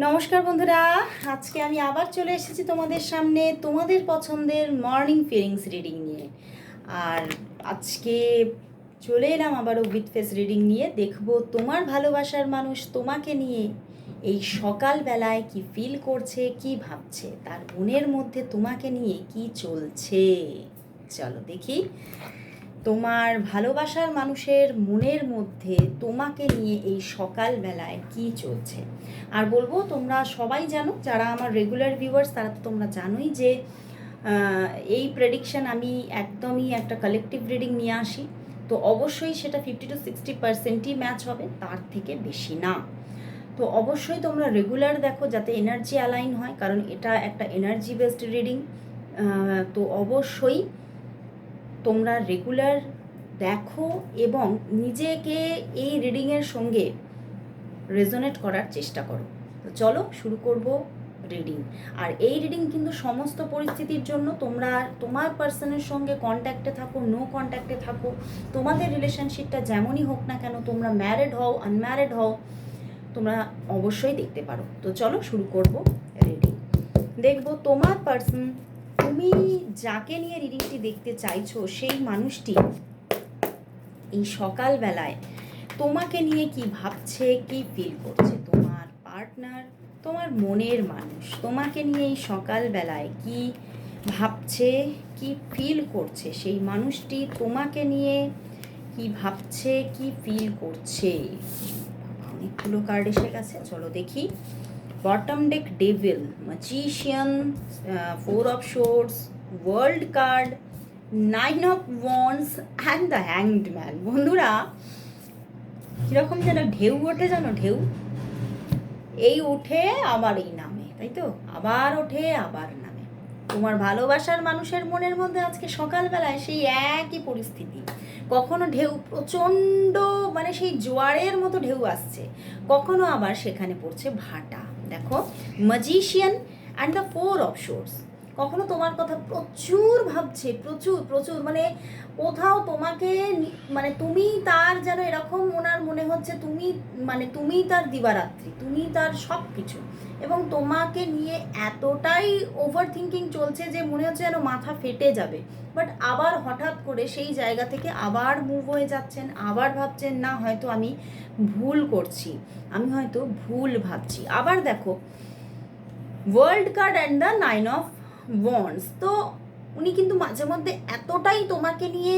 নমস্কার বন্ধুরা, আজকে আমি আবার চলে এসেছি তোমাদের সামনে তোমাদের পছন্দের মর্নিং ফিলিংস রিডিং নিয়ে। আর আজকে চলে এলাম আবারও উইথ ফেস রিডিং নিয়ে। দেখবো তোমার ভালোবাসার মানুষ তোমাকে নিয়ে এই সকালবেলায় কি ফিল করছে, কি ভাবছে, তার মনের মধ্যে তোমাকে নিয়ে কি চলছে। চলো দেখি তোমার ভালোবাসার মানুষের মনের মধ্যে তোমাকে নিয়ে এই সকালবেলায় কি চলছে। আর বলবো, তোমরা সবাই জানো, যারা আমার রেগুলার ভিউয়ার্স তারা তো তোমরা জানোই যে এই প্রেডিকশন আমি একদমই একটা কালেকটিভ রিডিং নিয়ে আসি। তো অবশ্যই সেটা 50-60%ই ম্যাচ হবে, তার থেকে বেশি না। তো অবশ্যই তোমরা রেগুলার দেখো যাতে এনার্জি অ্যালাইন হয়, কারণ এটা একটা এনার্জি বেসড রিডিং। তো অবশ্যই তোমরা রেগুলার দেখো এবং নিজেকে এই রিডিংয়ের সঙ্গে রেজোনেট করার চেষ্টা করো। তো চলো শুরু করব রিডিং। আর এই রিডিং কিন্তু সমস্ত পরিস্থিতির জন্য। তোমরা তোমার পার্সনের সঙ্গে কন্ট্যাক্টে থাকো, নো কন্ট্যাক্টে থাকো, তোমাদের রিলেশনশিপটা যেমনই হোক না কেন, তোমরা ম্যারিড হও আনম্যারিড হও, তোমরা অবশ্যই দেখতে পারো। তো চলো শুরু করব রিডিং। দেখবো তোমার পার্সন, তুমি যাকে নিয়ে রিডিংটি দেখতে চাইছো, সেই মানুষটি এই সকালবেলায় তোমাকে নিয়ে কি ভাবছে, কি ফিল করছে। তোমার পার্টনার, তোমার মনের মানুষ তোমাকে নিয়ে এই সকালবেলায় কি ভাবছে, কি ফিল করছে, সেই মানুষটি তোমাকে নিয়ে কি ভাবছে, কি ফিল করছে। অনেকগুলো কার্ড এসে গেছে, চলো দেখি। Bottom deck devil, magician, 4 of swords, world card, 9 of wands and the hanged man. বন্ধুরা, কীরকম যেন ঢেউ ওঠে, জানো, ঢেউ এই ওঠে আবার এই নামে, তাই তো, আবার ওঠে আবার নামে। তোমার ভালোবাসার মানুষের মনের মধ্যে আজকে সকালবেলায় সেই একই পরিস্থিতি। কখনো ঢেউ প্রচণ্ড, মানে সেই জোয়ারের মতো ঢেউ আসছে, কখনো আবার সেখানে পড়ছে ভাটা। দেখো, ম্যাজিশিয়ান অ্যান্ড দ্য 4 অফ শোর্ডস। কখনো তোমার কথা প্রচুর ভাবছে, প্রচুর প্রচুর, মানে কোথাও তোমাকে, মানে তুমি তার যেন এরকম ওনার মনে হচ্ছে তুমি, মানে তুমি তার দিবারাত্রি, তুমি তার সব কিছু, এবং তোমাকে নিয়ে এতটাই ওভার থিঙ্কিং চলছে যে মনে হচ্ছে যেন মাথা ফেটে যাবে। বাট আবার হঠাৎ করে সেই জায়গা থেকে আবার মুভ হয়ে যাচ্ছেন, আবার ভাবছেন না হয়তো আমি ভুল করছি, আমি হয়তো ভুল ভাবছি। আবার দেখো, world card and the 9 of wands. তো উনি কিন্তু মাঝে মধ্যে এতটাই তোমাকে নিয়ে,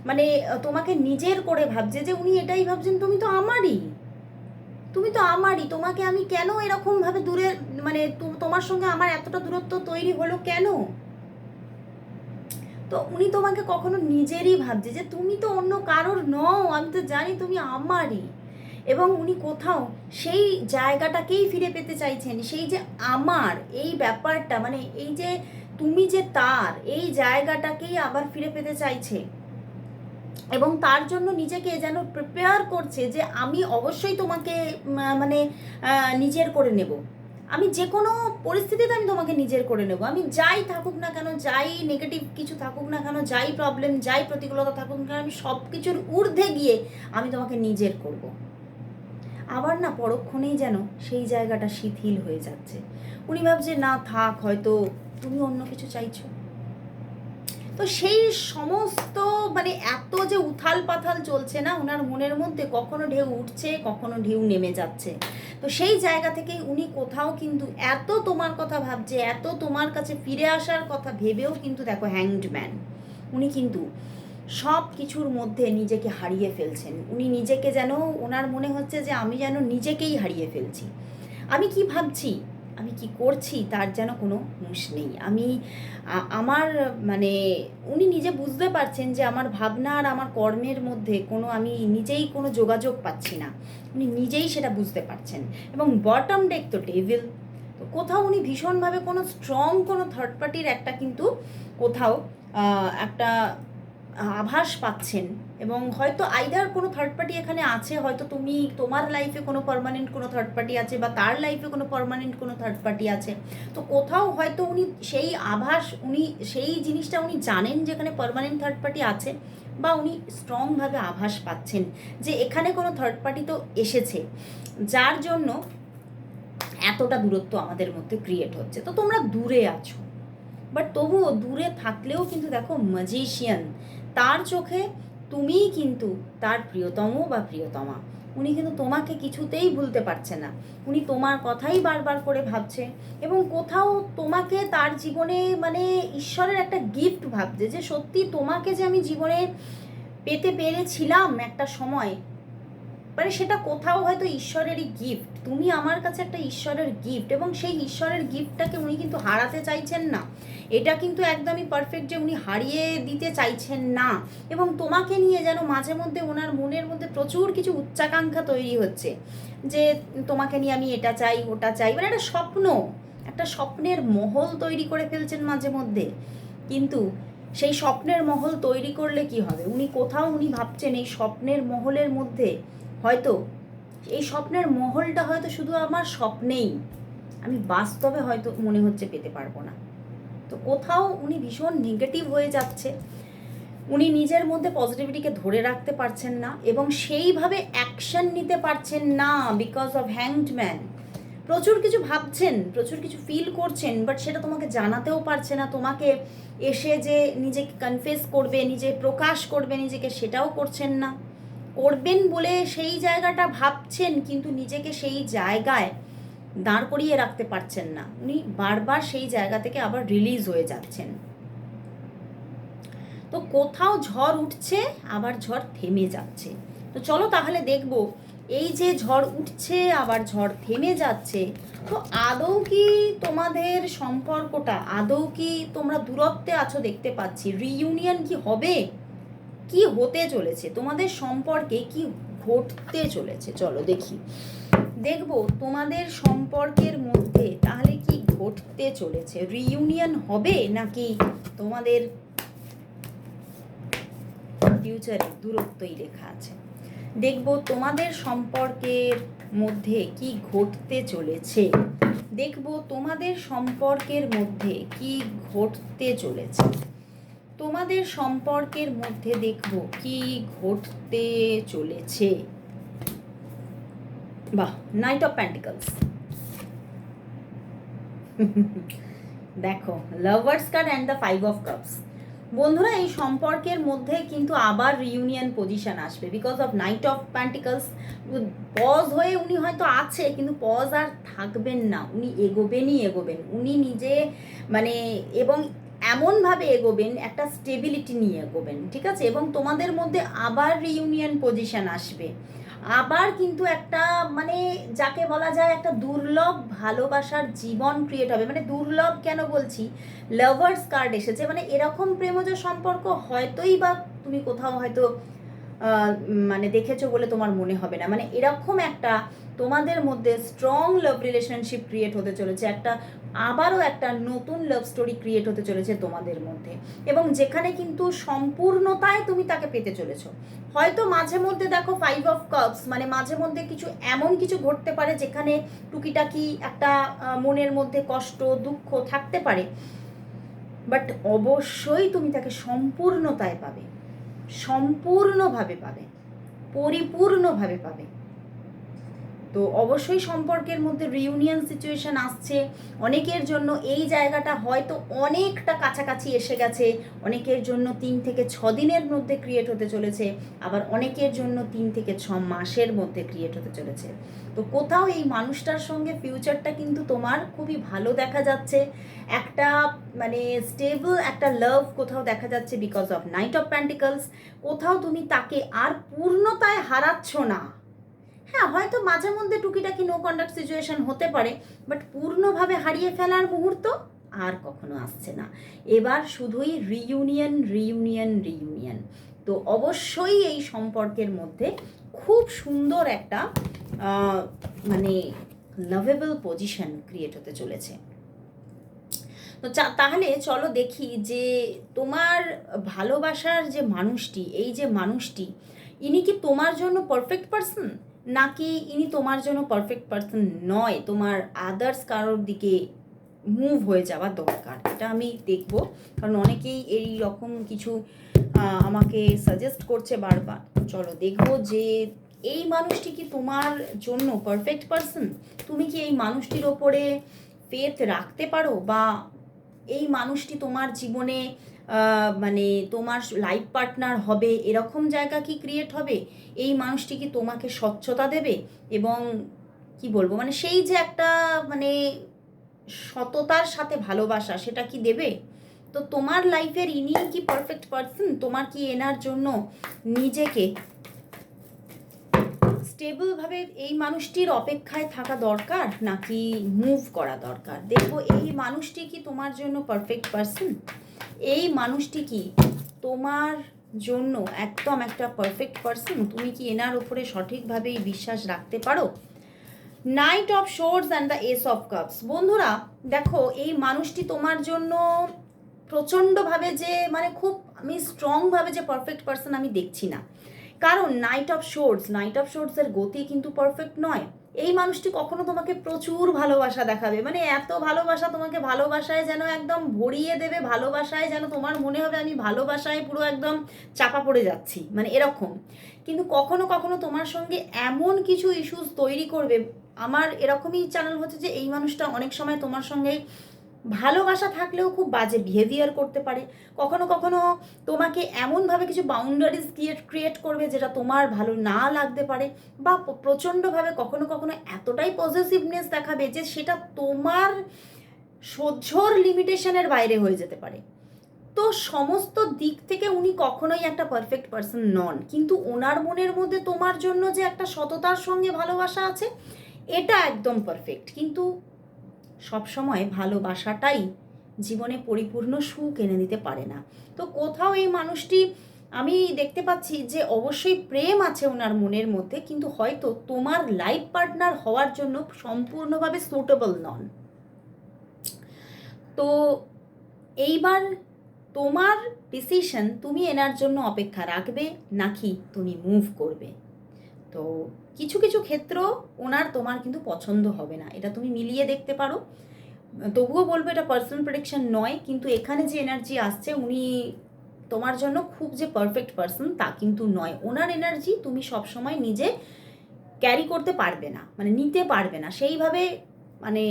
মানে তোমাকে নিজের করে ভাবছে যে উনি এটাই ভাবছেন তুমি তো আমারই, তুমি তো আমারই, তোমাকে আমি কেন এরকমভাবে দূরে, মানে তোমার সঙ্গে আমার এতটা দূরত্ব তৈরি হলো কেন। তো উনি তোমাকে কখনো নিজেরই ভাবছে যে তুমি তো অন্য কারোর নও, আমি তো জানি তুমি আমারই। এবং উনি কোথাও সেই জায়গাটাকেই ফিরে পেতে চাইছেন, সেই যে আমার এই ব্যাপারটা, মানে এই যে তুমি যে তার, এই জায়গাটাকেই আবার ফিরে পেতে চাইছে। এবং তার জন্য নিজেকে যেন প্রিপেয়ার করছে যে আমি অবশ্যই তোমাকে মানে নিজের করে নেব, আমি যে কোনো পরিস্থিতিতে আমি তোমাকে নিজের করে নেব, আমি যাই থাকুক না কেন, যাই নেগেটিভ কিছু থাকুক না কেন, যাই প্রবলেম, যাই প্রতিকূলতা থাকুক না কেন, আমি সব কিছুর ঊর্ধ্বে গিয়ে আমি তোমাকে নিজের করব। আবার না পরক্ষণেই যেন সেই জায়গাটা শিথিল হয়ে যাচ্ছে। উনি ভাবছে না থাক, হয়তো তুমি অন্য কিছু চাইছো। তো সেই সমস্ত, মানে এত যে উথাল পাথাল চলছে না ওনার মনের মধ্যে, কখনো ঢেউ উঠছে, কখনো ঢেউ নেমে যাচ্ছে। তো সেই জায়গা থেকেই উনি কোথাও কিন্তু এত তোমার কথা ভাবছে, এত তোমার কাছে ফিরে আসার কথা ভেবেও কিন্তু দেখো, হ্যাংড ম্যান, উনি কিন্তু সব কিছুর মধ্যে নিজেকে হারিয়ে ফেলছেন। উনি নিজেকে যেন, ওনার মনে হচ্ছে যে আমি যেন নিজেকেই হারিয়ে ফেলছি, আমি কি ভাবছি, আমি কি করছি তার যেন কোনো হুঁশ নেই। আমি আমার, মানে উনি নিজে বুঝতে পারছেন যে আমার ভাবনা আর আমার কর্মের মধ্যে কোনো, আমি নিজেই কোনো যোগাযোগ পাচ্ছি না, উনি নিজেই সেটা বুঝতে পারছেন। এবং বটম ডেক তো ডেভিল। তো কোথাও উনি ভীষণভাবে কোনো স্ট্রং কোনো থার্ড পার্টির একটা কিন্তু কোথাও একটা আভাস পাচ্ছেন। এবং হয়তো আইদার কোনো থার্ড পার্টি এখানে আছে, হয়তো তুমি, তোমার লাইফে কোনো পার্মানেন্ট কোনো থার্ড পার্টি আছে, বা তার লাইফে কোনো পার্মানেন্ট কোনো থার্ড পার্টি আছে। তো কোথাও হয়তো উনি সেই আভাস, উনি সেই জিনিসটা উনি জানেন যেখানে পার্মানেন্ট থার্ড পার্টি আছে, বা উনি স্ট্রংভাবে আভাস পাচ্ছেন যে এখানে কোনো থার্ড পার্টি তো এসেছে, যার জন্য এতটা দূরত্ব আমাদের মধ্যে ক্রিয়েট হচ্ছে। তো তোমরা দূরে আছো, বাট তবুও দূরে থাকলেও কিন্তু দেখো ম্যাজিশিয়ান, তার চোখে তুমিই কিন্তু তার প্রিয়তম বা প্রিয়তমা। উনি কিন্তু তোমাকে কিছুতেই ভুলতে পারছে না, উনি তোমার কথাই বারবার করে ভাবছে এবং কোথাও তোমাকে তার জীবনে মানে ঈশ্বরের একটা গিফট ভাবছে যে সত্যি তোমাকে যে আমি জীবনে পেতে পেরেছিলাম একটা সময়, মানে সেটা কোথাও হয়তো ঈশ্বরেরই গিফট। তুমি আমার কাছে একটা ঈশ্বরের গিফট এবং সেই ঈশ্বরের গিফটটাকে উনি কিন্তু হারাতে চাইছেন না। এটা কিন্তু একদমই পারফেক্ট যে উনি হারিয়ে দিতে চাইছেন না। এবং তোমাকে নিয়ে যেন মাঝে মধ্যে ওনার মনের মধ্যে প্রচুর কিছু উচ্চাকাঙ্ক্ষা তৈরি হচ্ছে যে তোমাকে নিয়ে আমি এটা চাই ওটা চাই, মানে একটা স্বপ্ন, একটা স্বপ্নের মহল তৈরি করে ফেলছেন মাঝে মধ্যে। কিন্তু সেই স্বপ্নের মহল তৈরি করলে কি হবে, উনি ভাবছেন এই স্বপ্নের মহলের মধ্যে হয়তো এই স্বপ্নের মহলটা হয়তো শুধু আমার স্বপ্নেই, আমি বাস্তবে হয়তো মনে হচ্ছে পেতে পারবো না। তো কোথাও উনি ভীষণ নেগেটিভ হয়ে যাচ্ছে, উনি নিজের মধ্যে পজিটিভিটিকে ধরে রাখতে পারছেন না এবং সেইভাবে অ্যাকশন নিতে পারছেন না বিকজ অফ হ্যাংড ম্যান। প্রচুর কিছু ভাবছেন, প্রচুর কিছু ফিল করছেন, বাট সেটা তোমাকে জানাতেও পারছে না, তোমাকে এসে যে নিজেকে কনফেস করবে, নিজে প্রকাশ করবে নিজেকে, সেটাও করছেন না। করবেন বলে সেই জায়গাটা ভাবছেন কিন্তু নিজেকে সেই জায়গায় দাঁড় করিয়ে রাখতে পারছেন না, উনি বারবার সেই জায়গা থেকে আবার রিলিজ হয়ে যাচ্ছেন। তো কোথাও ঝড় উঠছে আবার ঝড় থেমে যাচ্ছে। তো চলো তাহলে দেখব এই যে ঝড় উঠছে আবার ঝড় থেমে যাচ্ছে, তো আদৌ কি তোমাদের সম্পর্কটা, আদৌ কি তোমরা দূরত্বে আছো দেখতে পাচ্ছি, রিইউনিয়ন কি হবে, কি হতে চলেছে তোমাদের সম্পর্কে, কি ঘটতে চলেছে, চলো দেখবো তোমাদের সম্পর্কের মধ্যে তাহলে কি ঘটতে চলেছে, রিইউনিয়ন হবে নাকি তোমাদের ফিউচারে দূরত্বই লেখা আছে। দেখবো তোমাদের সম্পর্কের মধ্যে কি ঘটতে চলেছে, দেখবো তোমাদের সম্পর্কের মধ্যে কি ঘটতে চলেছে, তোমাদের সম্পর্কের মধ্যে দেখব কি ঘটতে চলেছে। বাহ, নাইট অফ প্যান্টিকলস, দেখো lovers card and the 5 of cups. বন্ধুরা এই সম্পর্কের মধ্যে কিন্তু আবার রিইউনিয়ন পজিশন আসবে because of knight of pentacles. Pause হয়ে উনি হয়তো আছে কিন্তু পজ আর থাকবেন না, উনি এগোবেন উনি নিজে, মানে এবং এমনভাবে এগোবেন একটা স্টেবিলিটি নিয়ে এগোবেন, ঠিক আছে। এবং তোমাদের মধ্যে আবার রিইউনিয়ন পজিশন আসবে, আবার কিন্তু একটা মানে যাকে বলা যায় একটা দুর্লভ ভালোবাসার জীবন ক্রিয়েট হবে। মানে দুর্লভ কেন বলছি, লাভার্স কার্ড এসেছে, মানে এরকম প্রেমজ সম্পর্ক হয়তোই বা তুমি কোথাও হয়তো মানে দেখেছো বলে তোমার মনে হবে না, মানে এরকম একটা তোমাদের মধ্যে স্ট্রং লাভ রিলেশনশিপ ক্রিয়েট হতে চলেছে, একটা আবারও একটা নতুন লাভ স্টোরি ক্রিয়েট হতে চলেছে তোমাদের মধ্যে, এবং যেখানে কিন্তু সম্পূর্ণতায় তুমি তাকে পেতে চলেছো। হয়তো মাঝে মধ্যে দেখো 5 অফ কাপস, মানে মাঝে মধ্যে কিছু এমন কিছু ঘটতে পারে যেখানে টুকিটাকি একটা মনের মধ্যে কষ্ট দুঃখ থাকতে পারে, বাট অবশ্যই তুমি তাকে সম্পূর্ণতায় পাবে, সম্পূর্ণভাবে পাবে, পরিপূর্ণভাবে পাবে। তো অবশ্যই সম্পর্কের মধ্যে রিইউনিয়ন সিচুয়েশন আসছে, অনেকের জন্য এই জায়গাটা হয়তো অনেকটা কাছাকাছি এসে গেছে, অনেকের জন্য 3 থেকে 6 দিনের মধ্যে ক্রিয়েট হতে চলেছে, আবার অনেকের জন্য 3 থেকে 6 মাসের মধ্যে ক্রিয়েট হতে চলেছে। তো কোথাও এই মানুষটার সঙ্গে ফিউচারটা কিন্তু তোমার খুবই ভালো দেখা যাচ্ছে, একটা মানে স্টেবল একটা লাভ কোথাও দেখা যাচ্ছে because of knight of pentacles. কোথাও তুমি তাকে আর পূর্ণতায় হারাচ্ছ না, হ্যাঁ হয়তো মাঝে মধ্যে টুকিটাকি নো কন্ডাক্ট সিচুয়েশন হতে পারে, বাট পূর্ণভাবে হারিয়ে ফেলার মুহূর্ত আর কখনো আসছে না। এবার শুধুই রিইউনিয়ন রিইউনিয়ন রিইউনিয়ন। তো অবশ্যই এই সম্পর্কের মধ্যে খুব সুন্দর একটা মানে লাভেবল পজিশন ক্রিয়েট হতে চলেছে। তো তাহলে চলো দেখি যে তোমার ভালোবাসার যে মানুষটি, এই যে মানুষটি, ইনি কি তোমার জন্য পারফেক্ট পারসন নাকি ইনি তোমার জন্য পারফেক্ট পারসন নয়, তোমার আদার্স কারোর দিকে মুভ হয়ে যাওয়া দরকার, এটা আমি দেখব। কারণ অনেকেই এই রকম কিছু আমাকে সাজেস্ট করছে বারবার। চলো দেখবো যে এই মানুষটি কি তোমার জন্য পারফেক্ট পারসন? তুমি কি এই মানুষটির ওপরে ফেথ রাখতে পারো, বা এই মানুষটি তোমার জীবনে মানে তোমার লাইফ পার্টনার হবে এরকম জায়গা কি ক্রিয়েট হবে? এই মানুষটি কি তোমাকে স্বচ্ছতা দেবে এবং কি বলবো, মানে সেই যে একটা মানে সততার সাথে ভালোবাসা, সেটা কি দেবে? তো তোমার লাইফের ইনি কি পারফেক্ট পারসন? তোমার কি এনার জন্য নিজেকে স্টেবলভাবে এই মানুষটির অপেক্ষায় থাকা দরকার, নাকি মুভ করা দরকার? দেখবো এই মানুষটি কি তোমার জন্য পারফেক্ট পারসন? এই মানুষটি কি তোমার জন্য একদম একটা পারফেক্ট পারসন? তুমি কি এনার উপরে সঠিকভাবেই বিশ্বাস রাখতে পারো? Knight of swords and the ace of cups. বন্ধুরা দেখো, এই মানুষটি তোমার জন্য প্রচণ্ডভাবে যে মানে খুব আমি স্ট্রংভাবে যে পারফেক্ট পারসন আমি দেখছি না, কারণ নাইট অফ শোর্ডসের গতি কিন্তু পারফেক্ট নয়। এই মানুষটি কখনো তোমাকে প্রচুর ভালোবাসা দেখাবে, মানে এত ভালোবাসা, তোমাকে ভালোবাসায় যেন একদম ভরিয়ে দেবে, ভালোবাসায় যেন তোমার মনে হবে আমি ভালোবাসায় পুরো একদম চাপা পড়ে যাচ্ছি, মানে এরকম। কিন্তু কখনো কখনো তোমার সঙ্গে এমন কিছু ইস্যুস তৈরি করবে, আমার এরকমই চ্যানেল হচ্ছে যে এই মানুষটা অনেক সময় তোমার সঙ্গে ভালোবাসা থাকলেও খুব বাজে বিহেভিয়ার করতে পারে। কখনো কখনো তোমাকে এমনভাবে কিছু বাউন্ডারিজ ক্রিয়েট করবে যেটা তোমার ভালো না লাগতে পারে, বা প্রচণ্ডভাবে কখনো কখনো এতটাই পজিটিভনেস দেখাবে যে সেটা তোমার সহ্যর লিমিটেশনের বাইরে হয়ে যেতে পারে। তো সমস্ত দিক থেকে উনি কখনোই একটা পারফেক্ট পারসন নন, কিন্তু ওনার মনের মধ্যে তোমার জন্য যে একটা সততার সঙ্গে ভালোবাসা আছে, এটা একদম পারফেক্ট। কিন্তু সবসময় ভালোবাসাটাই জীবনে পরিপূর্ণ সুখ এনে দিতে পারে না। তো কোথাও এই মানুষটি আমি দেখতে পাচ্ছি যে অবশ্যই প্রেম আছে ওনার মনের মধ্যে, কিন্তু হয়তো তোমার লাইফ পার্টনার হওয়ার জন্য সম্পূর্ণভাবে সুটেবল নন। তো এইবার তোমার ডিসিশন, তুমি এনার জন্য অপেক্ষা রাখবে নাকি তুমি মুভ করবে। তো কিছু কিছু ক্ষেত্র ওনার তোমার কিন্তু পছন্দ হবে না, এটা তুমি মিলিয়ে দেখতে পারো। তবুও বলবো এটা পার্সোনাল প্রেডিকশন নয়, কিন্তু এখানে যে এনার্জি আসছে উনি তোমার জন্য খুব যে পারফেক্ট পার্সন তা কিন্তু নয়। ওনার এনার্জি তুমি সবসময় নিজে ক্যারি করতে পারবে না, মানে নিতে পারবে না সেইভাবে, মানে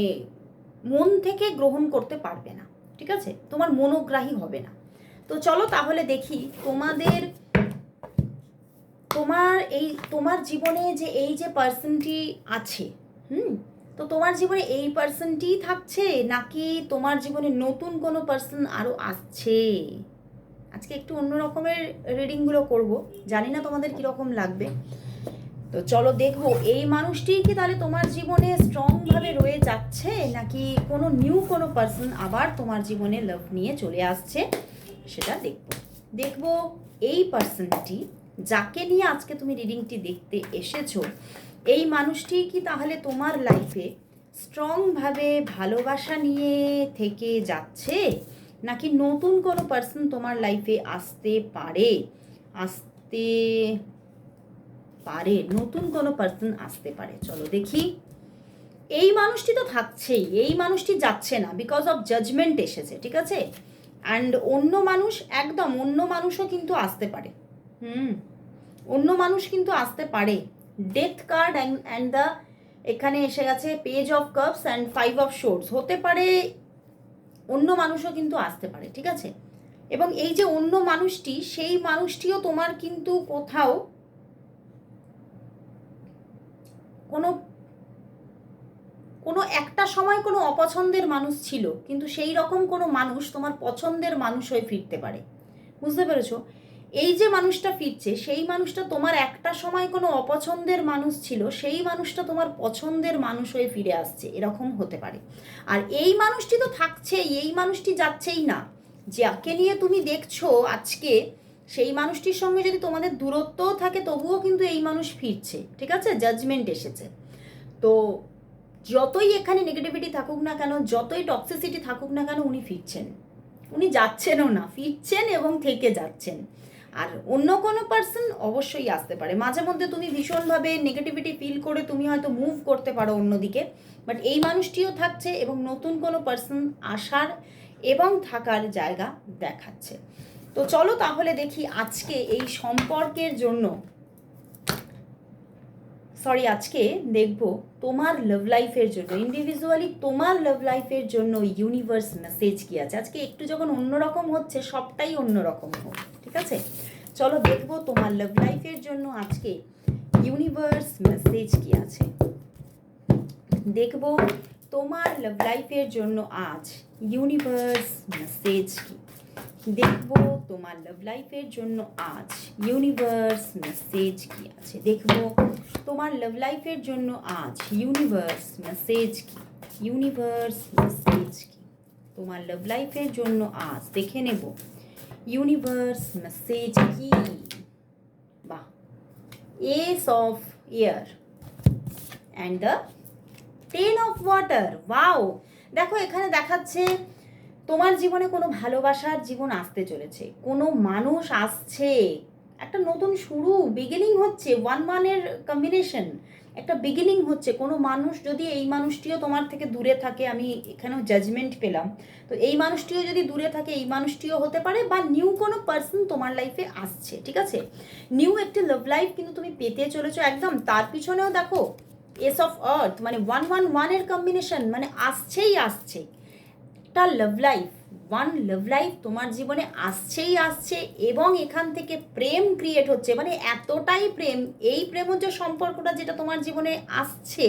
মন থেকে গ্রহণ করতে পারবে না, ঠিক আছে? তোমার মনোগ্রাহী হবে না। তো চলো তাহলে দেখি তোমার জীবনে যে এই যে পার্সনটি আছে, তো তোমার জীবনে এই পার্সনটিই থাকছে, নাকি তোমার জীবনে নতুন কোনো পার্সন আরও আসছে? আজকে একটু অন্য রকমের রিডিংগুলো করব, জানি না তোমাদের কীরকম লাগবে। তো চলো দেখবো এই মানুষটি কি তাহলে তোমার জীবনে স্ট্রংভাবে রয়ে যাচ্ছে, নাকি কোনো কোনো পার্সন আবার তোমার জীবনে লাভ নিয়ে চলে আসছে, সেটা দেখবো এই পার্সনটি যাকে নিয়ে আজকে তুমি রিডিংটি দেখতে এসেছো, এই মানুষটি কি তাহলে তোমার লাইফে স্ট্রংভাবে ভালোবাসা নিয়ে থেকে যাচ্ছে, নাকি নতুন কোনো পার্সন তোমার লাইফে আসতে পারে, নতুন কোনো পার্সন আসতে পারে। চলো দেখি। এই মানুষটি তো থাকছেই, এই মানুষটি যাচ্ছে না, বিকজ অফ জাজমেন্ট এসেছে, ঠিক আছে? অ্যান্ড অন্য মানুষ, একদম অন্য মানুষও কিন্তু আসতে পারে, অন্য মানুষ কিন্তু আসতে পারে। ডেথ কার্ড অ্যান্ড দ্য এখানে এসে গেছে page of cups and 5 of swords, হতে পারে অন্য মানুষও কিন্তু আসতে পারে, ঠিক আছে? এবং এই যে অন্য মানুষটি, সেই মানুষটিও তোমার কিন্তু কোথাও কোনো একটা সময় কোনো অপছন্দের মানুষ ছিল, কিন্তু সেই রকম কোনো মানুষ তোমার পছন্দের মানুষ হয়ে ফিরতে পারে, বুঝতে পেরেছো? এই যে মানুষটা ফিরছে, সেই মানুষটা তোমার একটা সময় কোনো অপছন্দের মানুষ ছিল, সেই মানুষটা তোমার পছন্দের মানুষ হয়ে ফিরে আসছে, এরকম হতে পারে। আর এই মানুষটি তো থাকছেই, এই মানুষটি যাচ্ছেই না। যাকে নিয়ে তুমি দেখছো আজকে, সেই মানুষটির সঙ্গে যদি তোমাদের দূরত্বও থাকে, তবুও কিন্তু এই মানুষ ফিরছে, ঠিক আছে? জাজমেন্ট এসেছে। তো যতই এখানে নেগেটিভিটি থাকুক না কেন, যতই টক্সিসিটি থাকুক না কেন, উনি ফিরছেন, উনি যাচ্ছেনও না, ফিরছেন এবং থেকে যাচ্ছেন। আর অন্য কোনো পার্সন অবশ্যই আসতে পারে। মাঝে মধ্যে তুমি ভীষণভাবে নেগেটিভিটি ফিল করে তুমি হয়তো মুভ করতে পারো অন্যদিকে, বাট এই মানুষটিও থাকছে এবং নতুন কোনো পার্সন আসার এবং থাকার জায়গা দেখাচ্ছে। তো চলো তাহলে দেখি আজকে এই সম্পর্কের জন্য সরি, আজকে দেখব তোমার লাভ লাইফের জন্য, ইন্ডিভিজুয়ালি তোমার লাভ লাইফের জন্য ইউনিভার্স মেসেজ কি আছে। আজকে একটু যখন অন্যরকম হচ্ছে, সবটাই অন্যরকম হোক, ঠিক আছে? চলো দেখবো তোমার লাভ লাইফের জন্য আজকে ইউনিভার্স মেসেজ কি আছে। দেখবো তোমার লাভ লাইফের জন্য আজ ইউনিভার্স মেসেজ কি। দেখবো তোমার লাভ লাইফের জন্য আজ ইউনিভার্স মেসেজ কি আছে। দেখবো তোমার লাভ লাইফের জন্য আজ ইউনিভার্স মেসেজ কি। ইউনিভার্স মেসেজ কি তোমার লাভ লাইফের জন্য আজ, দেখে নেব ইউনিভার্স মেসেজ কি। বাহ, S of air and the 10 of water. Wow, দেখো এখানে দেখাচ্ছে তোমার জীবনে কোনো ভালোবাসার জীবন আসতে চলেছে, কোনো মানুষ আসছে, একটা নতুন শুরু, বিগিনিং হচ্ছে। 1-1-এর কম্বিনেশন, একটা বিগিনিং হচ্ছে। কোনো মানুষ, যদি এই মানুষটিও তোমার থেকে দূরে থাকে, আমি এখানেও জাজমেন্ট পেলাম, তো এই মানুষটিও যদি দূরে থাকে, এই মানুষটিও হতে পারে, বা নিউ কোনো পার্সন তোমার লাইফে আসছে, ঠিক আছে? নিউ একটি লাভ লাইফ কিন্তু তুমি পেতে চলেছো একদম। তার পিছনেও দেখো এস অফ আর্থ, মানে 1-1-1-এর কম্বিনেশন, মানে আসছেই আসছে একটা love life. One love life তোমার জীবনে আসছেই আসছে, এবং এখান থেকে প্রেম ক্রিয়েট হচ্ছে, মানে এতটাই প্রেম, এই প্রেমজ সম্পর্কটা যেটা তোমার জীবনে আসছে,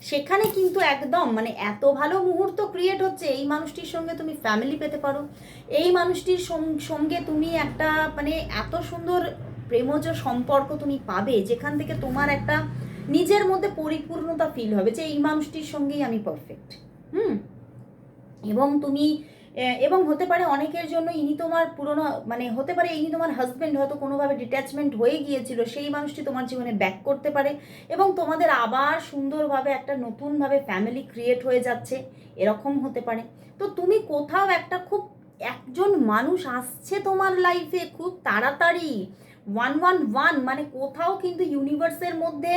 সেখানে কিন্তু একদম মানে এত ভালো মুহূর্ত ক্রিয়েট হচ্ছে। এই মানুষটির সঙ্গে তুমি ফ্যামিলি পেতে পারো, এই মানুষটির সঙ্গে তুমি একটা মানে এত সুন্দর প্রেমজ সম্পর্ক তুমি পাবে, যেখান থেকে তোমার একটা নিজের মধ্যে পরিপূর্ণতা ফিল হবে যে এই মানুষটির সঙ্গেই আমি পারফেক্ট। এবং তুমি, এবং হতে পারে অনেকের জন্য ইনি তোমার পুরনো, মানে হতে পারে ইনি তোমার হাজব্যান্ড, হয়তো কোনোভাবে ডিট্যাচমেন্ট হয়ে গিয়েছিল, সেই মানুষটি তোমার জীবনে ব্যাক করতে পারে, এবং তোমাদের আবার সুন্দরভাবে একটা নতুনভাবে ফ্যামিলি ক্রিয়েট হয়ে যাচ্ছে, এরকম হতে পারে। তো তুমি কোথাও একটা খুব, একজন মানুষ আসছে তোমার লাইফে খুব তাড়াতাড়ি। 1-1-1 মানে কোথাও কিন্তু ইউনিভার্সের মধ্যে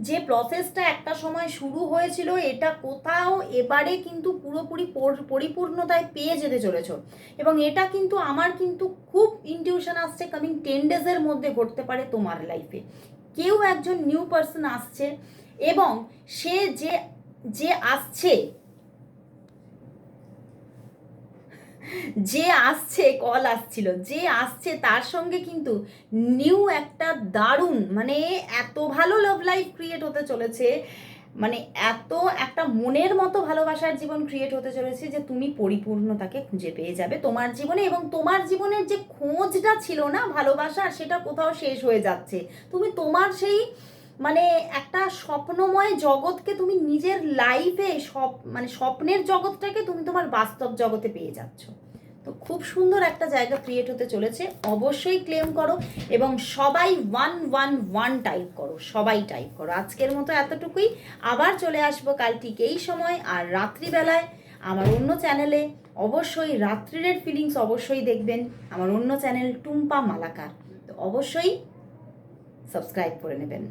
যে প্রসেসটা একটা সময় শুরু হয়েছিল, এটা কোথাও এবারে কিন্তু পুরোপুরি পরিপূর্ণতায় পেয়ে যেতে চলেছ। এবং এটা কিন্তু আমার কিন্তু খুব ইনটিউশন আসছে, কামিং 10 ডেজের মধ্যে ঘটতে পারে তোমার লাইফে। কেউ একজন নিউ পার্সন আসছে, এবং সে যে যে আসছে, যে আসছে, কল আসছিল, যে আসছে তার সঙ্গে কিন্তু নিউ একটা দারুণ, মানে এত ভালো লাভ লাইফ ক্রিয়েট হতে চলেছে, মানে এত একটা মনের মতো ভালোবাসার জীবন ক্রিয়েট হতে চলেছে যে তুমি পরিপূর্ণতাকে খুঁজে পেয়ে যাবে তোমার জীবনে। এবং তোমার জীবনের যে খোঁজটা ছিল না ভালোবাসার, সেটা কোথাও শেষ হয়ে যাচ্ছে। তুমি তোমার সেই মানে একটা স্বপ্নময় জগৎকে তুমি নিজের লাইফে মানে স্বপ্নের জগৎটাকে তুমি তোমার বাস্তব জগতে পেয়ে যাচ্ছ। তো খুব সুন্দর একটা জায়গা ক্রিয়েট হতে চলেছে, অবশ্যই ক্লেম করো, এবং সবাই 1-1-1 টাইপ করো, সবাই টাইপ করো। আজকের মতো এতটুকুই, আবার চলে আসবো কাল ঠিক এই সময় আর রাত্রিবেলায় আমার অন্য চ্যানেলে। অবশ্যই রাত্রিরের ফিলিংস অবশ্যই দেখবেন আমার অন্য চ্যানেল টুম্পা মালাকার, তো অবশ্যই সাবস্ক্রাইব করে নেবেন।